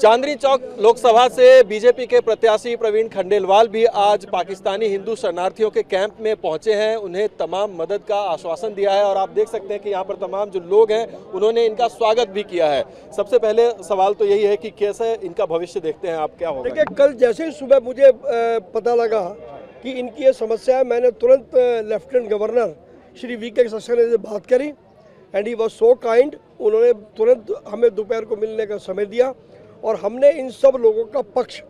चांदनी चौक लोकसभा से बीजेपी के प्रत्याशी प्रवीण खंडेलवाल भी आज पाकिस्तानी हिंदू शरणार्थियों के कैंप में पहुंचे हैं। उन्हें तमाम मदद का आश्वासन दिया है और आप देख सकते हैं कि यहां पर तमाम जो लोग हैं उन्होंने इनका स्वागत भी किया है। सबसे पहले सवाल तो यही है कि कैसे इनका भविष्य देखते हैं आप, क्या होगा? देखिए, कल जैसे ही सुबह मुझे पता लगा कि इनकी ये समस्या है, मैंने तुरंत lieutenant governor Shri VK. Saxena से बात करी and he was so kind. उन्होंने तुरंत हमें दोपहर को मिलने का समय दिया और हमने इन सब लोगों का पक्ष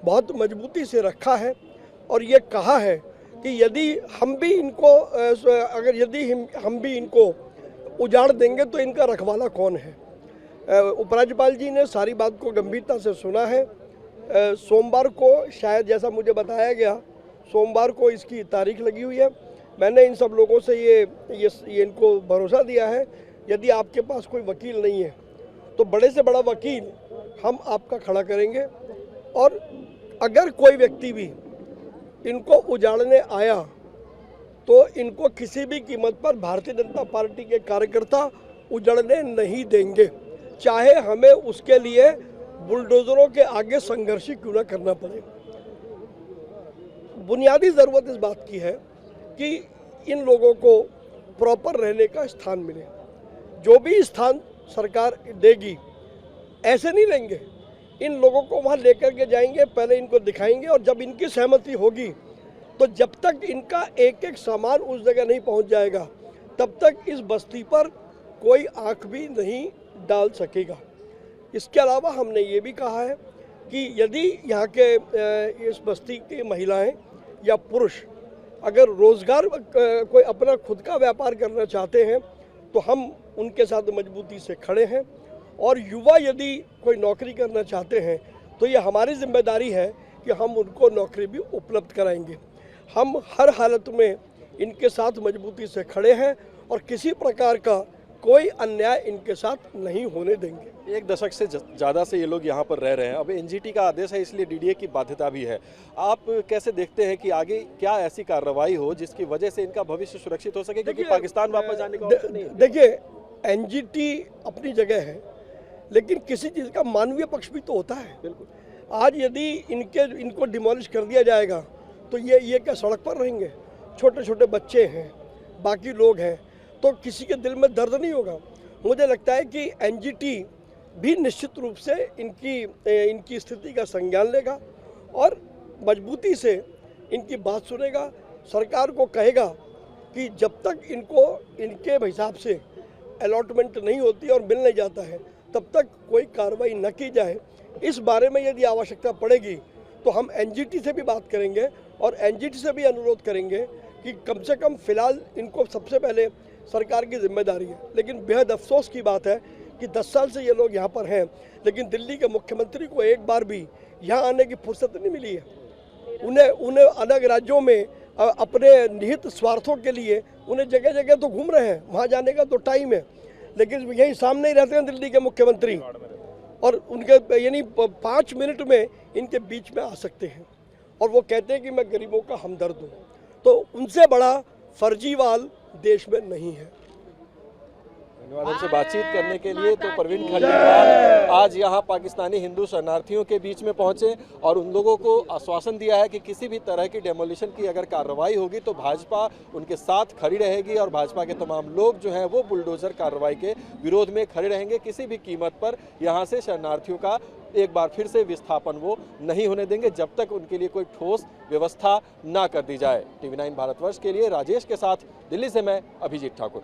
बहुत मजबूती से रखा है और ये कहा है कि यदि हम भी इनको उजाड़ देंगे तो इनका रखवाला कौन है। उपराज्यपाल जी ने सारी बात को गंभीरता से सुना है। सोमवार को, शायद जैसा मुझे बताया गया, सोमवार को इसकी तारीख लगी हुई है। मैंने इन सब लोगों से ये इनको भरोसा दिया है, यदि आपके पास कोई वकील नहीं है तो बड़े से बड़ा वकील हम आपका खड़ा करेंगे और अगर कोई व्यक्ति भी इनको उजाड़ने आया तो इनको किसी भी कीमत पर भारतीय जनता पार्टी के कार्यकर्ता उजड़ने नहीं देंगे, चाहे हमें उसके लिए बुलडोजरों के आगे संघर्ष क्यों न करना पड़े। बुनियादी ज़रूरत इस बात की है कि इन लोगों को प्रॉपर रहने का स्थान मिले। जो भी स्थान सरकार देगी ऐसे नहीं लेंगे, इन लोगों को वहाँ लेकर के जाएंगे, पहले इनको दिखाएंगे और जब इनकी सहमति होगी तो जब तक इनका एक एक सामान उस जगह नहीं पहुँच जाएगा तब तक इस बस्ती पर कोई आँख भी नहीं डाल सकेगा। इसके अलावा हमने ये भी कहा है कि यदि यहाँ के इस बस्ती की महिलाएं या पुरुष अगर रोज़गार कोई अपना खुद का व्यापार करना चाहते हैं तो हम उनके साथ मजबूती से खड़े हैं और युवा यदि कोई नौकरी करना चाहते हैं तो ये हमारी जिम्मेदारी है कि हम उनको नौकरी भी उपलब्ध कराएंगे। हम हर हालत में इनके साथ मजबूती से खड़े हैं और किसी प्रकार का कोई अन्याय इनके साथ नहीं होने देंगे। एक दशक से ज़्यादा से ये लोग यहाँ पर रह रहे हैं, अब एनजीटी का आदेश है इसलिए डीडीए की बाध्यता भी है। आप कैसे देखते हैं कि आगे क्या ऐसी कार्रवाई हो जिसकी वजह से इनका भविष्य सुरक्षित हो सके, क्योंकि पाकिस्तान वापस जाने का ऑप्शन नहीं है? देखिए, एनजीटी अपनी जगह है लेकिन किसी चीज़ का मानवीय पक्ष भी तो होता है। बिल्कुल। आज यदि इनको डिमोलिश कर दिया जाएगा तो ये क्या सड़क पर रहेंगे? छोटे छोटे बच्चे हैं, बाकी लोग हैं, तो किसी के दिल में दर्द नहीं होगा। मुझे लगता है कि एनजीटी भी निश्चित रूप से इनकी स्थिति का संज्ञान लेगा और मजबूती से इनकी बात सुनेगा। सरकार को कहेगा कि जब तक इनको इनके हिसाब से अलॉटमेंट नहीं होती और मिल नहीं जाता है तब तक कोई कार्रवाई न की जाए। इस बारे में यदि आवश्यकता पड़ेगी तो हम एनजीटी से भी बात करेंगे और एनजीटी से भी अनुरोध करेंगे कि कम से कम फिलहाल इनको सबसे पहले सरकार की जिम्मेदारी है। लेकिन बेहद अफसोस की बात है कि 10 साल से ये लोग यहाँ पर हैं लेकिन दिल्ली के मुख्यमंत्री को एक बार भी यहाँ आने की फुर्सत नहीं मिली है। उन्हें अलग राज्यों में अपने निहित स्वार्थों के लिए उन्हें जगह जगह तो घूम रहे हैं, वहाँ जाने का तो टाइम है, लेकिन यही सामने ही रहते हैं दिल्ली के मुख्यमंत्री और उनके यानी 5 मिनट में इनके बीच में आ सकते हैं और वो कहते हैं कि मैं गरीबों का हमदर्द हूँ। तो उनसे बड़ा फर्जीवाल देश में नहीं है। धन्यवाद हमसे बातचीत करने के लिए। तो प्रवीण खंडेलवाल आज यहाँ पाकिस्तानी हिंदू शरणार्थियों के बीच में पहुंचे और उन लोगों को आश्वासन दिया है कि किसी भी तरह की डेमोलिशन की अगर कार्रवाई होगी तो भाजपा उनके साथ खड़ी रहेगी और भाजपा के तमाम लोग जो हैं वो बुलडोजर कार्रवाई के विरोध में खड़े रहेंगे। किसी भी कीमत पर यहाँ से शरणार्थियों का एक बार फिर से विस्थापन वो नहीं होने देंगे जब तक उनके लिए कोई ठोस व्यवस्था ना कर दी जाए। TV9 भारतवर्ष के लिए राजेश के साथ दिल्ली से मैं अभिजीत ठाकुर।